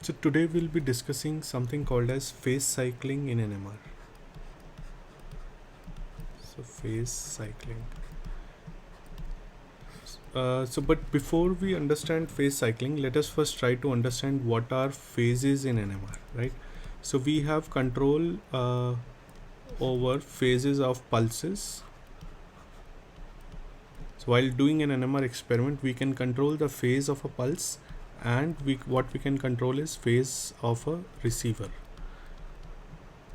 So today we'll be discussing something called as phase cycling in NMR. So phase cycling. But before we understand phase cycling, let us first try to understand what are phases in NMR, right? So we have control over phases of pulses. So while doing an NMR experiment, we can control the phase of a pulse, and what we can control is phase of a receiver.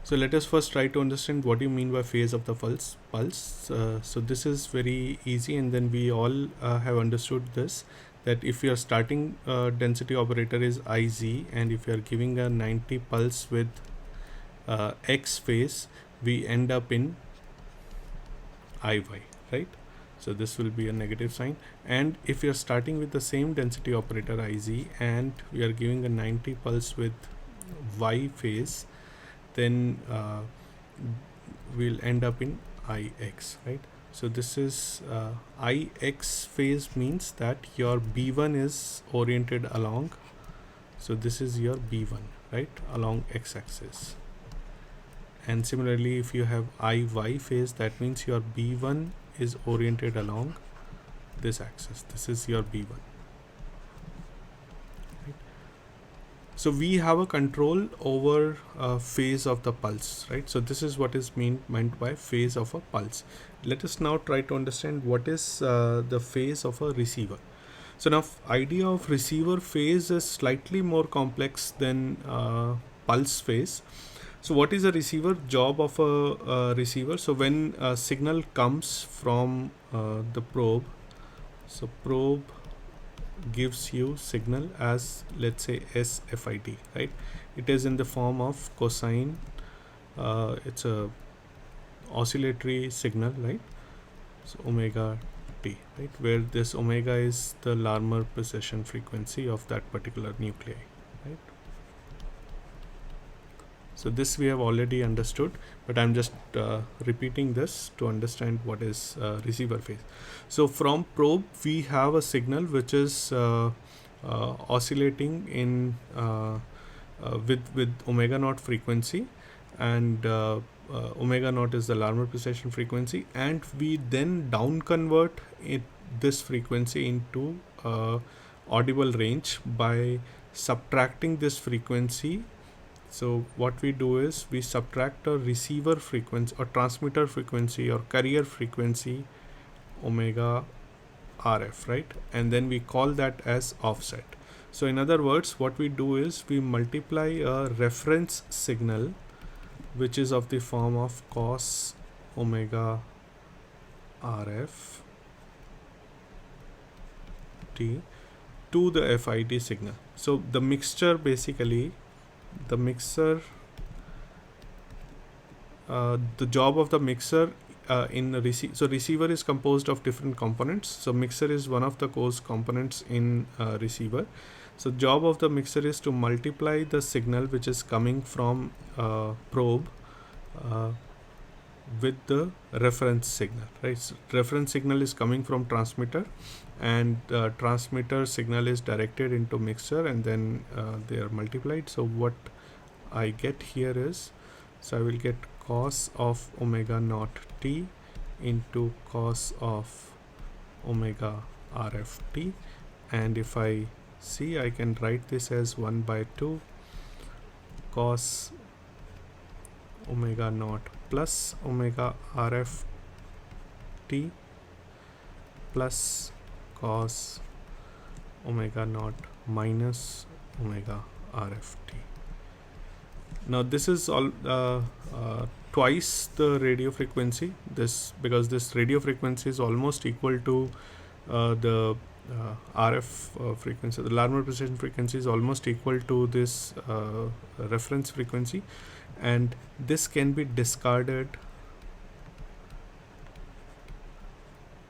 So let us first try to understand what you mean by phase of the pulse. So this is very easy, and then we all have understood this, that if your starting density operator is Iz, and if you are giving a 90 pulse with X phase, we end up in Iy, right? So this will be a negative sign. And if you're starting with the same density operator Iz, and we are giving a 90 pulse with Y phase, then we'll end up in Ix, right? So this is Ix phase means that your B1 is oriented along. So this is your B1, right, along x-axis. And similarly, if you have Iy phase, that means your B1 is oriented along this axis. This is your B1. So we have a control over phase of the pulse, right? So this is what is meant by phase of a pulse. Let us now try to understand what is the phase of a receiver. So now idea of receiver phase is slightly more complex than pulse phase. So what is a receiver? Job of a receiver. So when a signal comes from the probe, so probe gives you signal as, let's say, SFIT, right? It is in the form of cosine. It's a oscillatory signal, right? So omega t, right, where this omega is the Larmor precession frequency of that particular nuclei, right? So this we have already understood, but I'm just repeating this to understand what is receiver phase. So from probe, we have a signal which is oscillating in with omega naught frequency, and omega naught is the Larmor precession frequency, and we then down convert this frequency into audible range by subtracting this frequency. So what we do is we subtract a receiver frequency or transmitter frequency or carrier frequency omega RF, right? And then we call that as offset. So in other words, what we do is we multiply a reference signal which is of the form of cos omega RF t to the FIT signal. So the mixture, basically the mixer, the job of the mixer in receiver is composed of different components. So mixer is one of the core components in receiver. So job of the mixer is to multiply the signal which is coming from probe with the reference signal, right? So reference signal is coming from transmitter, and transmitter signal is directed into mixer, and then they are multiplied. So what I get here is, so I will get cos of omega naught t into cos of omega RF t, and if I see, I can write this as 1 by 2 cos omega naught plus omega RF t plus cos omega naught minus omega RF t. Now this is all twice the radio frequency, because this radio frequency is almost equal to the RF frequency. The Larmor precession frequency is almost equal to this reference frequency, and this can be discarded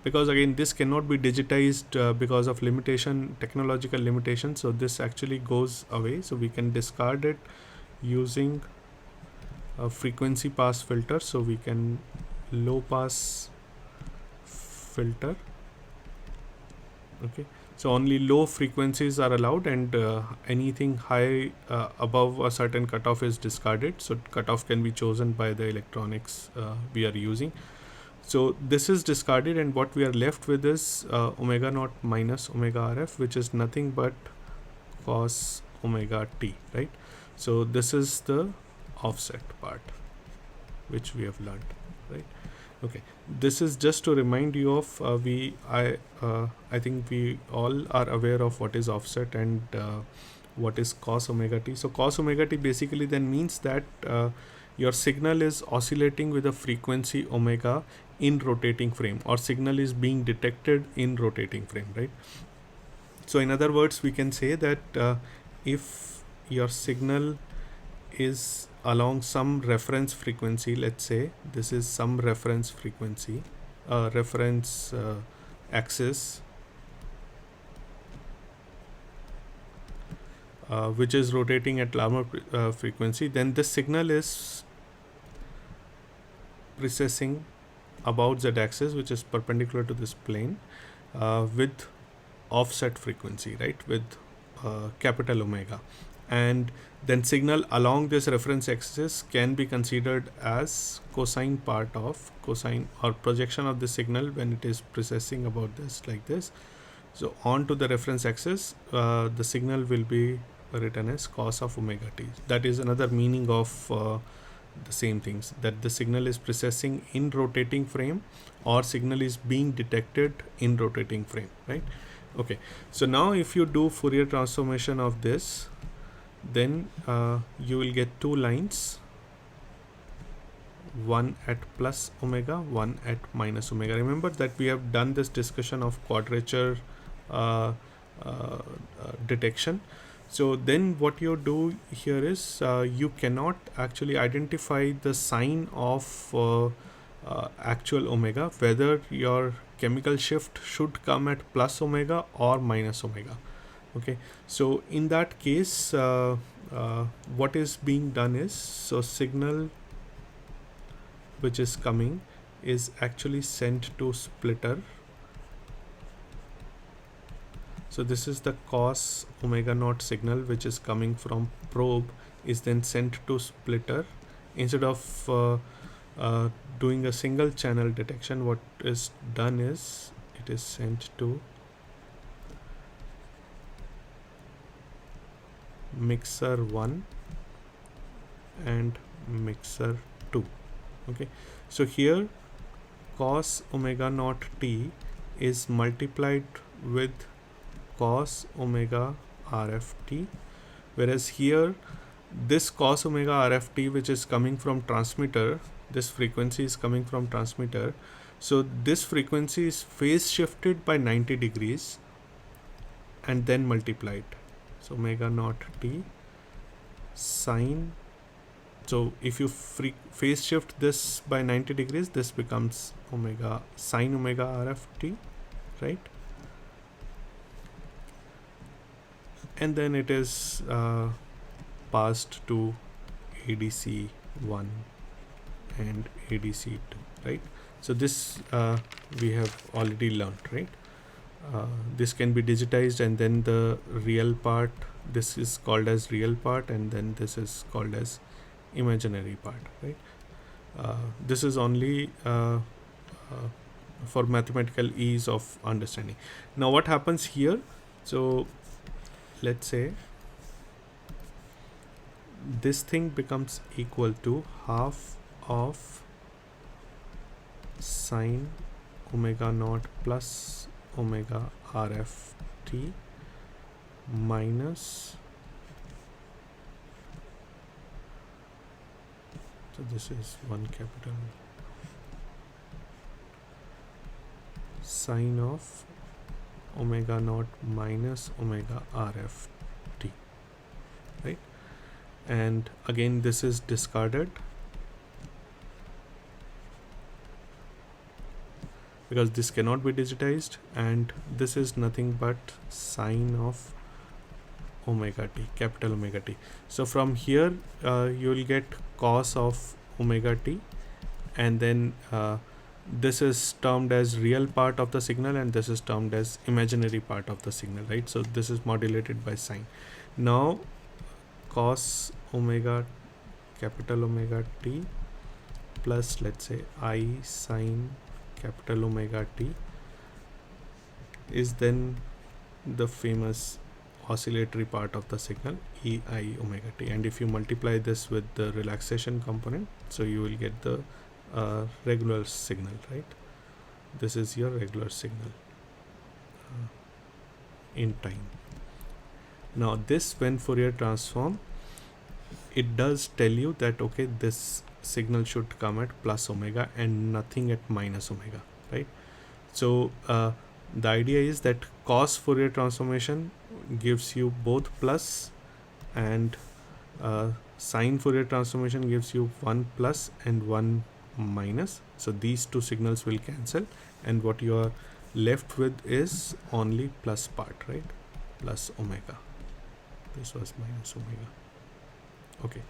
because, again, this cannot be digitized because of technological limitation. So this actually goes away. So we can discard it using a frequency pass filter. So we can low pass filter. Okay, So only low frequencies are allowed, and anything high above a certain cutoff is discarded. So cutoff can be chosen by the electronics we are using. So this is discarded, and what we are left with is omega naught minus omega RF, which is nothing but cos omega t, right? So this is the offset part which we have learned, right? Okay, this is just to remind you of I think we all are aware of what is offset and what is cos omega t. So cos omega t basically then means that your signal is oscillating with a frequency omega in rotating frame, or signal is being detected in rotating frame, right? So in other words, we can say that if your signal is along some reference frequency, let's say this is some reference frequency, reference axis, which is rotating at Larmor frequency, then this signal is precessing about z-axis, which is perpendicular to this plane, with offset frequency, right, with capital omega. And then signal along this reference axis can be considered as cosine part of cosine or projection of the signal when it is precessing about this, like this. So on to the reference axis, the signal will be written as cos of omega t. That is another meaning of the same things, that the signal is precessing in rotating frame, or signal is being detected in rotating frame, right? Okay, so now if you do Fourier transformation of this, then you will get two lines, one at plus omega, one at minus omega. Remember that we have done this discussion of quadrature detection. So then what you do here is you cannot actually identify the sign of actual omega, whether your chemical shift should come at plus omega or minus omega. Okay, so in that case, what is being done is, so signal which is coming is actually sent to splitter. So this is the cos omega naught signal which is coming from probe, is then sent to splitter. Instead of doing a single channel detection, what is done is it is sent to mixer 1 and mixer 2. Okay, so here cos omega naught t is multiplied with cos omega RFT, whereas here this cos omega RFT, which is coming from transmitter, this frequency is coming from transmitter, so this frequency is phase shifted by 90 degrees and then multiplied. So omega naught t sine, so if you phase shift this by 90 degrees, this becomes omega sine omega RFT, right? And then it is passed to ADC 1 and ADC 2, right? So this we have already learned, right? This can be digitized, and then the real part, this is called as real part, and then this is called as imaginary part, right? This is only for mathematical ease of understanding. Now what happens here? So let's say this thing becomes equal to half of sine omega naught plus omega RFT minus, so this is one capital sine of omega naught minus omega RFT, right? And again this is discarded because this cannot be digitized, and this is nothing but sine of omega t, capital omega t. So from here you will get cos of omega t, and then this is termed as real part of the signal and this is termed as imaginary part of the signal, right? So this is modulated by sine. Now cos omega, capital Omega t, plus let's say I sine capital Omega t is then the famous oscillatory part of the signal, ei omega t. And if you multiply this with the relaxation component, so you will get the regular signal, right? This is your regular signal in time. Now this, when Fourier transform, it does tell you that okay, this signal should come at plus omega and nothing at minus omega, right? So the idea is that cos Fourier transformation gives you both plus, and sine Fourier transformation gives you 1 plus and 1 minus. So these two signals will cancel, and what you are left with is only plus part, right? Plus omega. This was minus omega. Okay,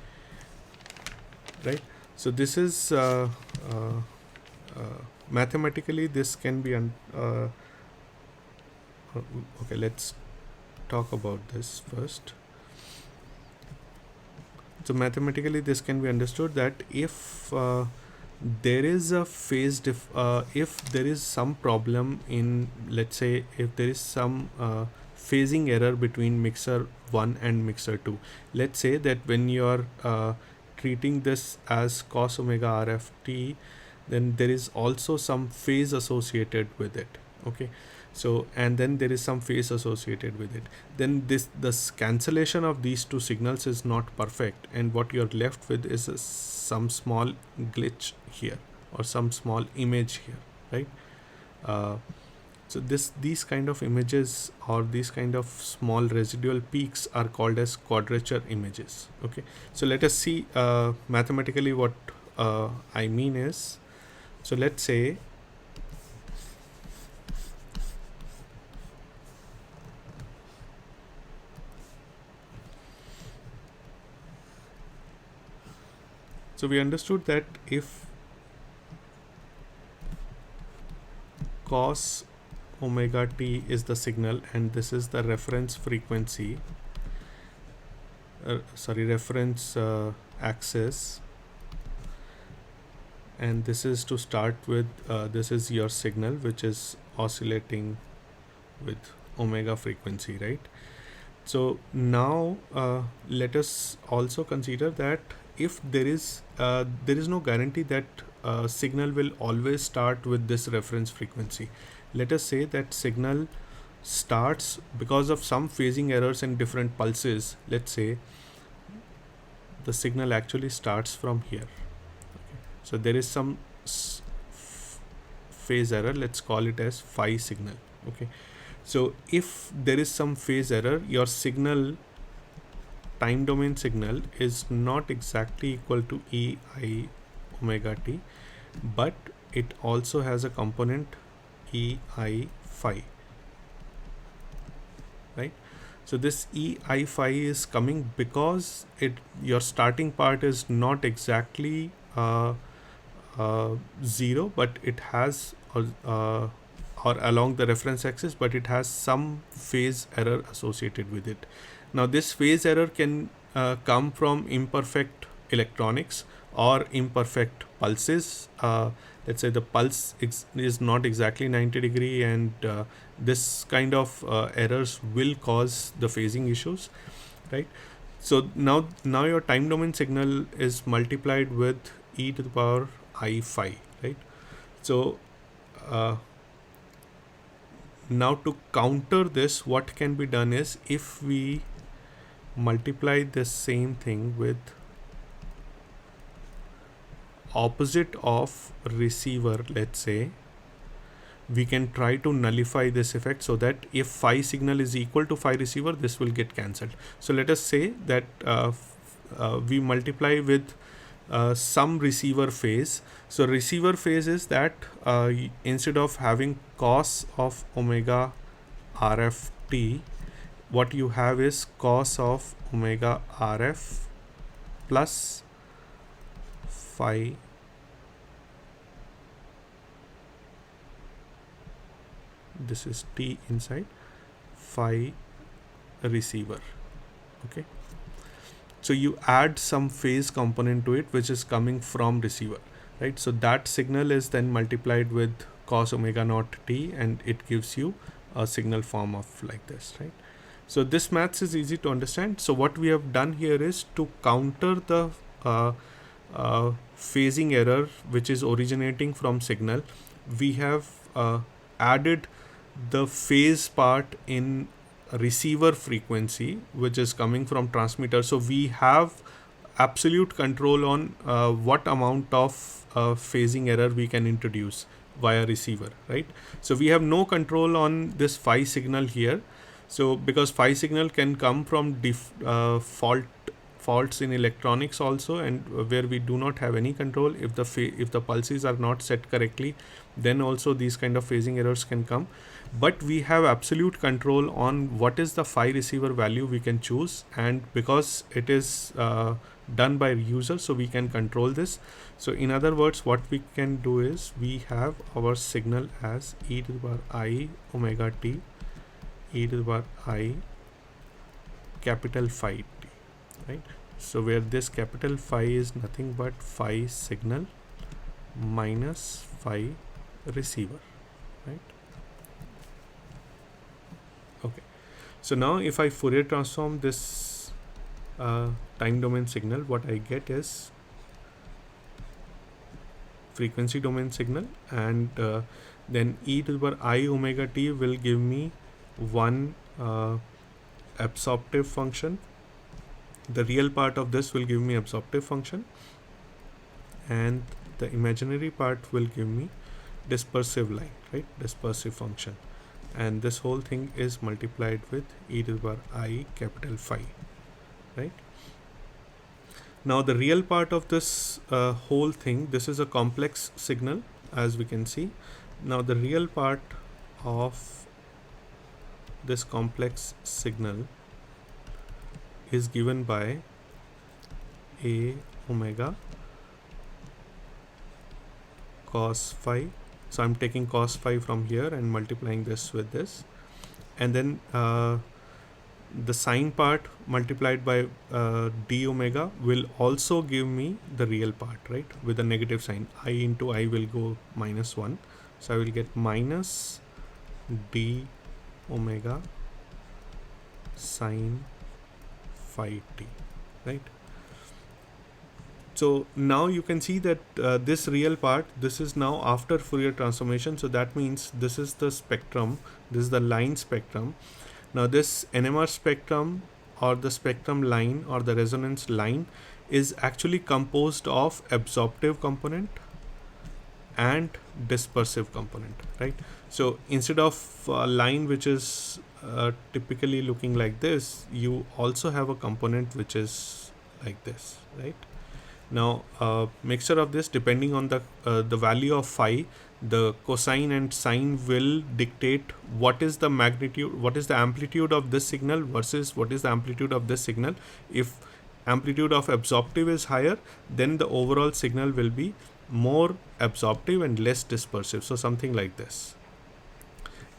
right? So this is mathematically this can be okay, let's talk about this first. So mathematically this can be understood that if there is a phase if there is some problem in, let's say if there is some phasing error between mixer 1 and mixer 2, let's say that when you are treating this as cos omega RF t, then there is also some phase associated with it, okay? So and then there is some phase associated with it, then this cancellation of these two signals is not perfect, and what you're left with is some small glitch here or some small image here, right? So these kind of images or these kind of small residual peaks are called as quadrature images, okay? So let us see mathematically what I mean is, so let's say so we understood that if cos omega t is the signal and this is the reference frequency, reference axis, and this is to start with, this is your signal which is oscillating with omega frequency, right? So now let us also consider that if there is no guarantee that signal will always start with this reference frequency. Let us say that signal starts because of some phasing errors in different pulses. Let's say the signal actually starts from here, okay. So there is some phase error, let's call it as phi signal, okay. So if there is some phase error, your signal, time domain signal, is not exactly equal to ei omega t, but it also has a component ei phi, right? So this ei phi is coming because your starting part is not exactly 0, but it has or along the reference axis, but it has some phase error associated with it. Now this phase error can come from imperfect electronics or imperfect pulses. Let's say the pulse is not exactly 90 degree, and this kind of errors will cause the phasing issues, right? So now your time domain signal is multiplied with e to the power I phi, right? So now to counter this, what can be done is, if we multiply this same thing with opposite of receiver, let's say, we can try to nullify this effect, so that if phi signal is equal to phi receiver, this will get cancelled. So let us say that we multiply with some receiver phase. So receiver phase is that instead of having cos of omega RF t, what you have is cos of omega RF plus phi this is T inside phi receiver. Okay, so you add some phase component to it which is coming from receiver, right? So that signal is then multiplied with cos omega naught t, and it gives you a signal form of like this, right? So this maths is easy to understand. So what we have done here is to counter the phasing error which is originating from signal, we have added the phase part in receiver frequency which is coming from transmitter. So we have absolute control on what amount of phasing error we can introduce via receiver, right? So we have no control on this phi signal here. So because phi signal can come from faults in electronics also, and where we do not have any control, if the pulses are not set correctly, then also these kind of phasing errors can come. But we have absolute control on what is the phi receiver value we can choose, and because it is done by user, so we can control this. So in other words, what we can do is we have our signal as e to the power I omega t, e to the power I capital phi t, right? So where this capital phi is nothing but phi signal minus phi receiver, right? Okay, so now if I Fourier transform this time domain signal, what I get is frequency domain signal, and then e to the power I omega t will give me one absorptive function. The real part of this will give me absorptive function, and the imaginary part will give me dispersive line, right? Dispersive function, and this whole thing is multiplied with e to the power I capital phi, right? Now the real part of this whole thing, this is a complex signal as we can see. Now the real part of this complex signal is given by a omega cos phi. So I'm taking cos phi from here and multiplying this with this, and then the sine part multiplied by d omega will also give me the real part, right? With a negative sign, I into I will go -1, so I will get minus d omega sine phi t, right? So now you can see that this real part, this is now after Fourier transformation. So that means this is the spectrum, this is the line spectrum. Now this NMR spectrum, or the spectrum line, or the resonance line, is actually composed of absorptive component and dispersive component, right? So instead of a line which is typically looking like this, you also have a component which is like this, right? Now mixture of this, depending on the value of phi, the cosine and sine will dictate what is the magnitude, what is the amplitude of this signal versus what is the amplitude of this signal. If amplitude of absorptive is higher, then the overall signal will be more absorptive and less dispersive, so something like this.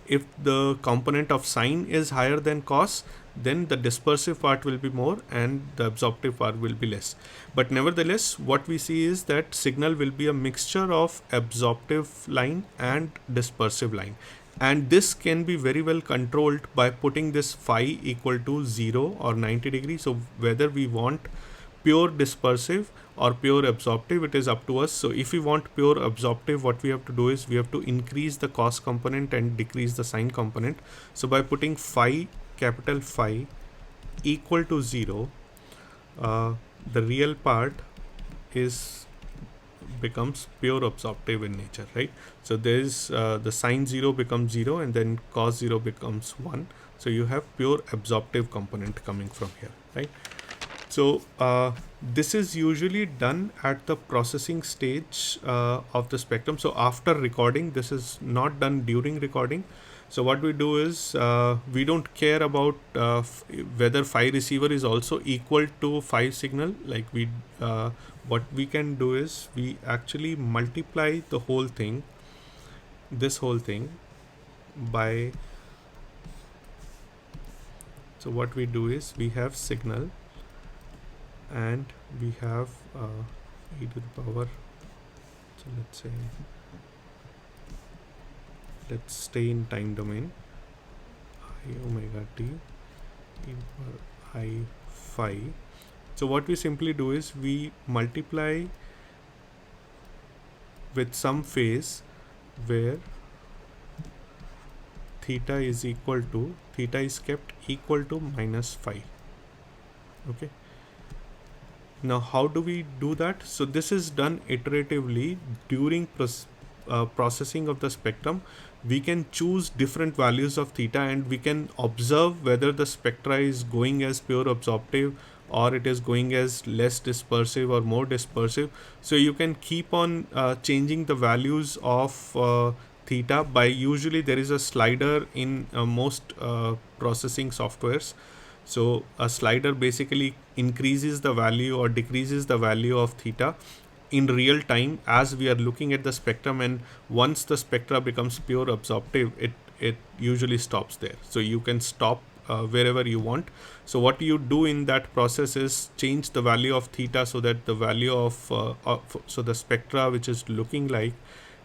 If the component of sine is higher than cos, then the dispersive part will be more and the absorptive part will be less. But nevertheless, what we see is that signal will be a mixture of absorptive line and dispersive line, and this can be very well controlled by putting this phi equal to 0 or 90 degrees. So whether we want pure dispersive or pure absorptive, it is up to us. So if we want pure absorptive, what we have to do is we have to increase the cos component and decrease the sine component. So by putting phi, capital phi, equal to 0, the real part becomes pure absorptive in nature, right? So there is the sine 0 becomes 0 and then cos 0 becomes 1. So you have pure absorptive component coming from here, right? So this is usually done at the processing stage of the spectrum. So after recording, this is not done during recording. So what we do is we don't care about whether phi receiver is also equal to phi signal. Like what we can do is we actually multiply the whole thing, this whole thing, by, so what we do is we have signal and we have e to the power, so let's say, let's stay in time domain, I omega t e to the power I phi. So what we simply do is we multiply with some phase where theta is equal to, theta is kept equal to minus phi. Okay. Now how do we do that? So this is done iteratively during processing of the spectrum. We can choose different values of theta and we can observe whether the spectra is going as pure absorptive or it is going as less dispersive or more dispersive. So you can keep on changing the values of theta by, usually there is a slider in most processing softwares. So a slider basically increases the value or decreases the value of theta in real time as we are looking at the spectrum, and once the spectra becomes pure absorptive, it usually stops there. So you can stop wherever you want. So what you do in that process is change the value of theta so that the value of so the spectra which is looking like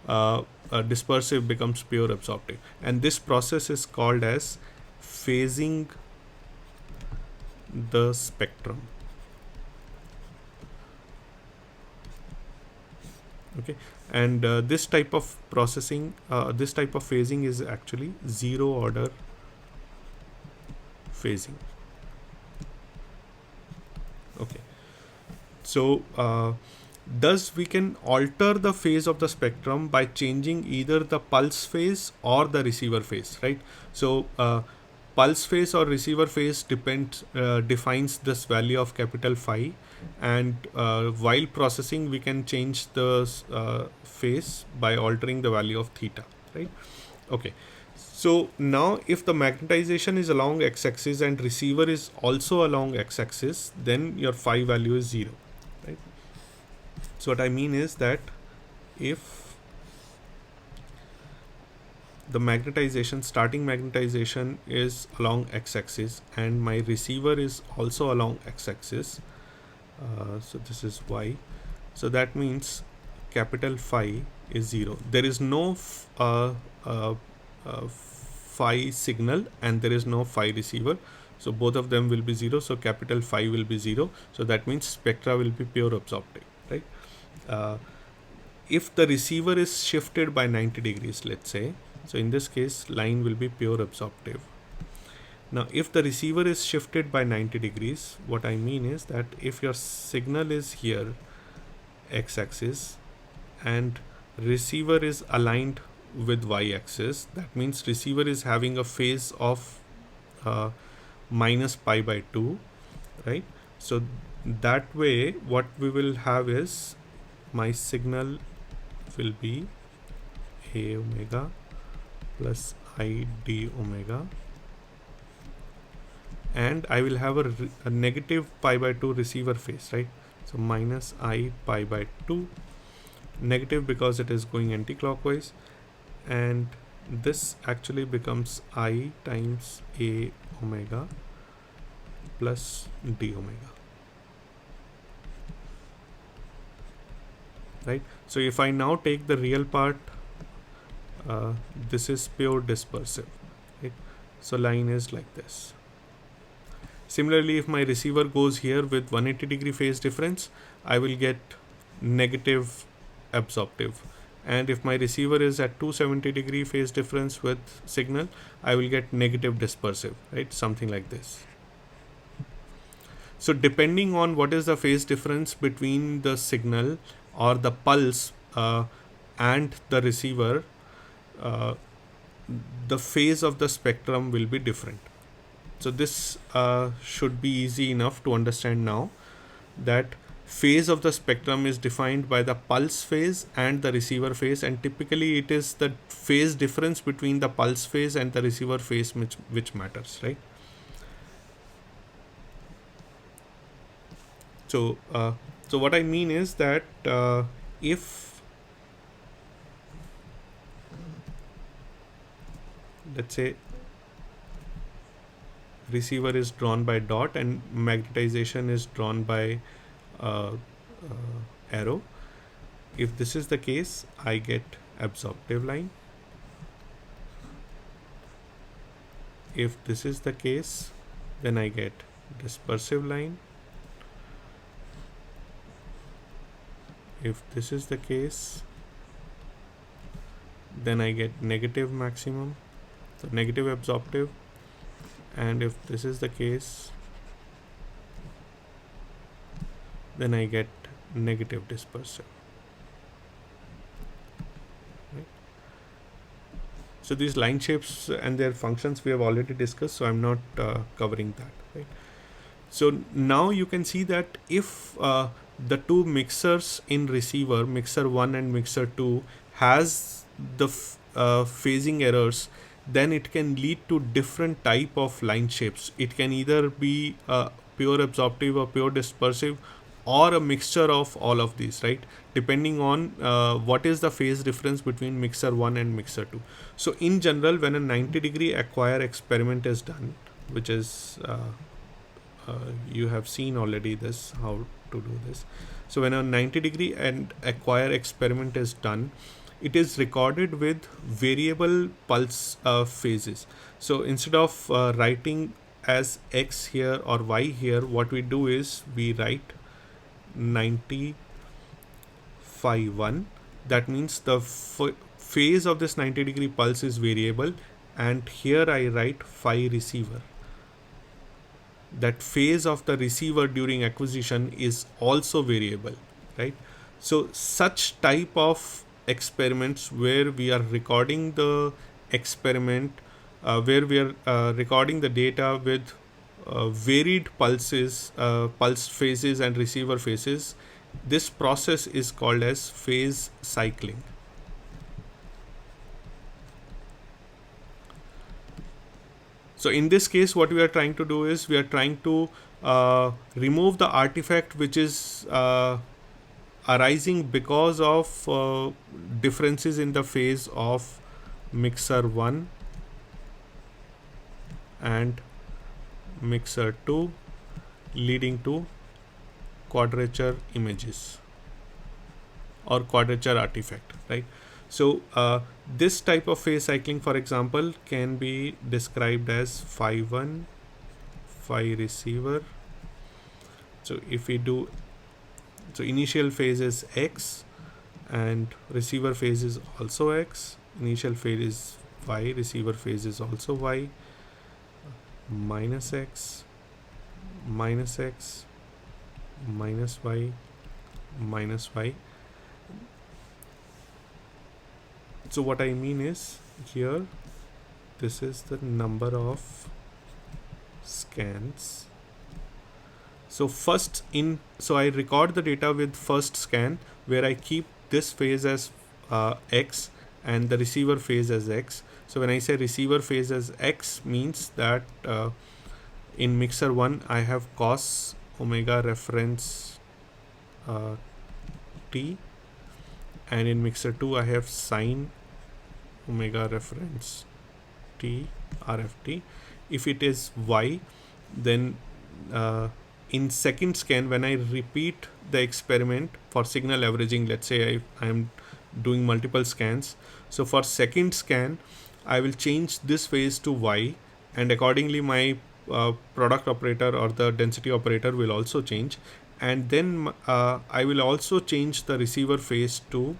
dispersive becomes pure absorptive, and this process is called as phasing the spectrum. Okay, and this type of processing, this type of phasing is actually zero order phasing. Okay, so thus we can alter the phase of the spectrum by changing either the pulse phase or the receiver phase, right? So pulse phase or receiver phase defines this value of capital phi, and while processing we can change the phase by altering the value of theta, right? Okay, so now if the magnetization is along x-axis and receiver is also along x-axis, then your phi value is 0, right? So what I mean is that if the magnetization, starting magnetization is along x-axis and my receiver is also along x-axis, so this is y, so that means capital phi is 0. There is no phi signal and there is no phi receiver, so both of them will be 0, so capital phi will be 0, so that means spectra will be pure absorptive, right? If the receiver is shifted by 90 degrees, let's say, so in this case line will be pure absorptive. Now if the receiver is shifted by 90 degrees, what I mean is that if your signal is here x-axis and receiver is aligned with y-axis, that means receiver is having a phase of minus pi by 2, right? So that way what we will have is my signal will be a omega plus I d omega, and I will have a negative pi by 2 receiver phase, right? So minus I pi by 2, negative because it is going anti-clockwise, and this actually becomes I times a omega plus d omega, right? So if I now take the real part, this is pure dispersive, right? So line is like this. Similarly, if my receiver goes here with 180 degree phase difference, I will get negative absorptive, and if my receiver is at 270 degree phase difference with signal, I will get negative dispersive, right? Something like this. So depending on what is the phase difference between the signal or the pulse and the receiver, the phase of the spectrum will be different. So this should be easy enough to understand now, that phase of the spectrum is defined by the pulse phase and the receiver phase, and typically it is the phase difference between the pulse phase and the receiver phase which matters, right? So so what I mean is that if let's say receiver is drawn by dot and magnetization is drawn by arrow. If this is the case, I get absorptive line. If this is the case, then I get dispersive line. If this is the case, then I get negative maximum, so negative absorptive. And if this is the case, then I get negative dispersive. Right. So these line shapes and their functions we have already discussed, so I'm not covering that. Right. So now you can see that if the two mixers in receiver, mixer 1 and mixer 2, has the phasing errors, then it can lead to different type of line shapes. It can either be pure absorptive or pure dispersive, or a mixture of all of these, right? Depending on what is the phase difference between mixer 1 and mixer 2. So in general, when a 90-degree acquire experiment is done, which is you have seen already this, how to do this. So when a 90-degree and acquire experiment is done, it is recorded with variable pulse phases. So instead of writing as X here or Y here, what we do is we write 90 phi 1. That means the phase of this 90-degree pulse is variable, and here I write phi receiver. That phase of the receiver during acquisition is also variable, right? So such type of experiments where we are recording the experiment, where we are recording the data with varied pulses, pulse phases and receiver phases, this process is called as phase cycling. So in this case, what we are trying to do is we are trying to remove the artifact which is arising because of differences in the phase of mixer 1 and mixer 2, leading to quadrature images or quadrature artifact, right? So this type of phase cycling, for example, can be described as phi 1, phi receiver. So if we do, so initial phase is X and receiver phase is also X, initial phase is Y, receiver phase is also Y, minus X, minus X, minus Y, minus Y. So what I mean is, here this is the number of scans. So so I record the data with first scan, where I keep this phase as X and the receiver phase as X. So when I say receiver phase as X, means that in mixer 1 I have cos omega reference T, and in mixer 2 I have sine omega reference T RFT. If it is Y, then in second scan, when I repeat the experiment for signal averaging, let's say I am doing multiple scans. So for second scan, I will change this phase to Y, and accordingly my product operator or the density operator will also change. And then I will also change the receiver phase to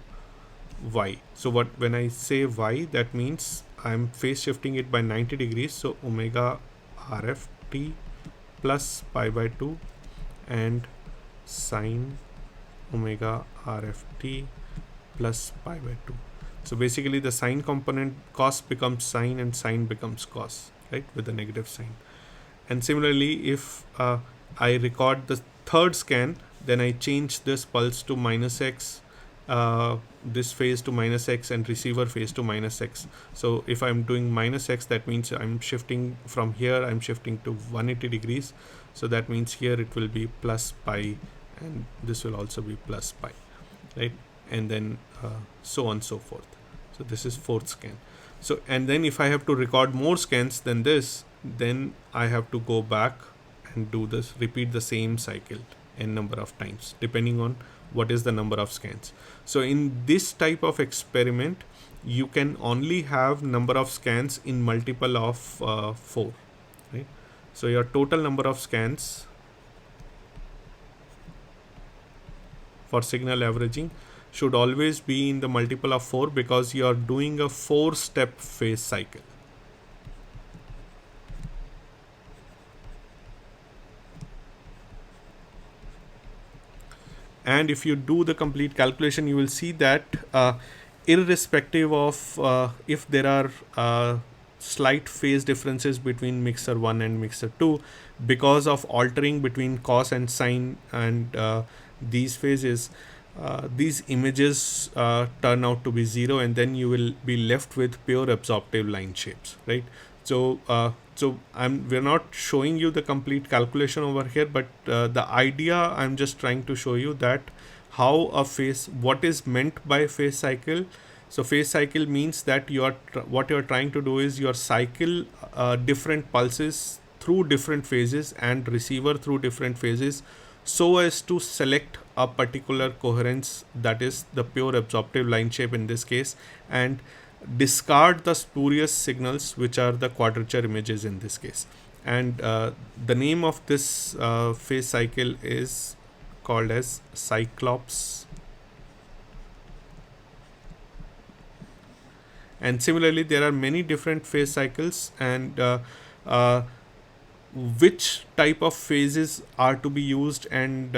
Y. So when I say Y, that means I'm phase shifting it by 90 degrees. So omega RFT plus pi by 2 and sine omega RFT plus pi by 2. So basically the sine component, cos becomes sine and sine becomes cos, right, with the negative sign. And similarly, if I record the third scan, then I change this pulse to minus X, this phase to minus X and receiver phase to minus X. So if I'm doing minus X, that means I'm shifting from here, I'm shifting to 180 degrees. So that means here it will be plus pi, and this will also be plus pi, right? And then so on and so forth. So this is fourth scan. So, and then if I have to record more scans than this, then I have to go back and do this, repeat the same cycle n number of times, depending on what is the number of scans. So in this type of experiment, you can only have number of scans in multiple of 4, right? So your total number of scans for signal averaging should always be in the multiple of 4, because you are doing a 4-step phase cycle. And if you do the complete calculation, you will see that irrespective of if there are slight phase differences between mixer 1 and mixer 2, because of altering between cos and sine and these phases, these images turn out to be 0, and then you will be left with pure absorptive line shapes, right? So we're not showing you the complete calculation over here, but the idea, I'm just trying to show you that how a phase, what is meant by phase cycle. So phase cycle means that what you're trying to do is your cycle different pulses through different phases and receiver through different phases, so as to select a particular coherence, that is the pure absorptive line shape in this case, and discard the spurious signals, which are the quadrature images in this case. And the name of this phase cycle is called as Cyclops. And similarly, there are many different phase cycles, and which type of phases are to be used and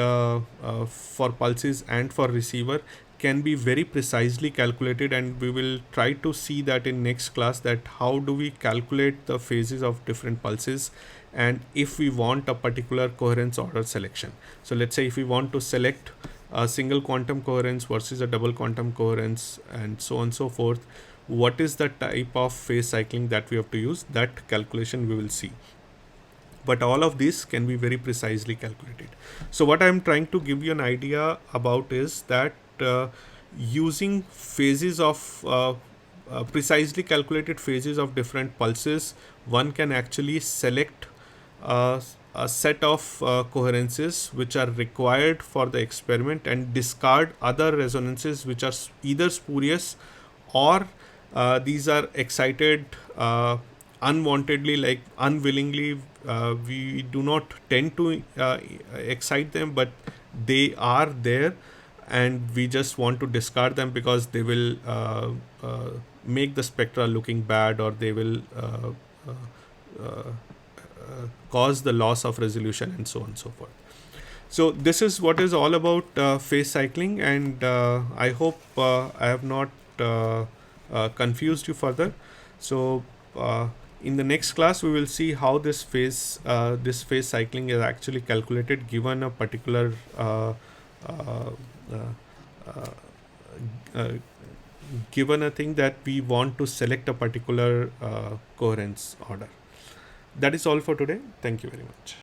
for pulses and for receiver can be very precisely calculated, and we will try to see that in next class, that how do we calculate the phases of different pulses, and if we want a particular coherence order selection. So let's say if we want to select a single quantum coherence versus a double quantum coherence and so on and so forth, what is the type of phase cycling that we have to use, that calculation we will see. But all of these can be very precisely calculated. So what I'm trying to give you an idea about is that using phases of precisely calculated phases of different pulses, one can actually select a set of coherences which are required for the experiment, and discard other resonances which are either spurious or these are excited unwantedly, like unwillingly. We do not tend to excite them, but they are there, and we just want to discard them because they will make the spectra looking bad, or they will cause the loss of resolution, and so on and so forth. So this is what is all about phase cycling, and I hope I have not confused you further. So in the next class, we will see how this phase cycling is actually calculated given a particular given a thing that we want to select a particular coherence order. That is all for today. Thank you very much.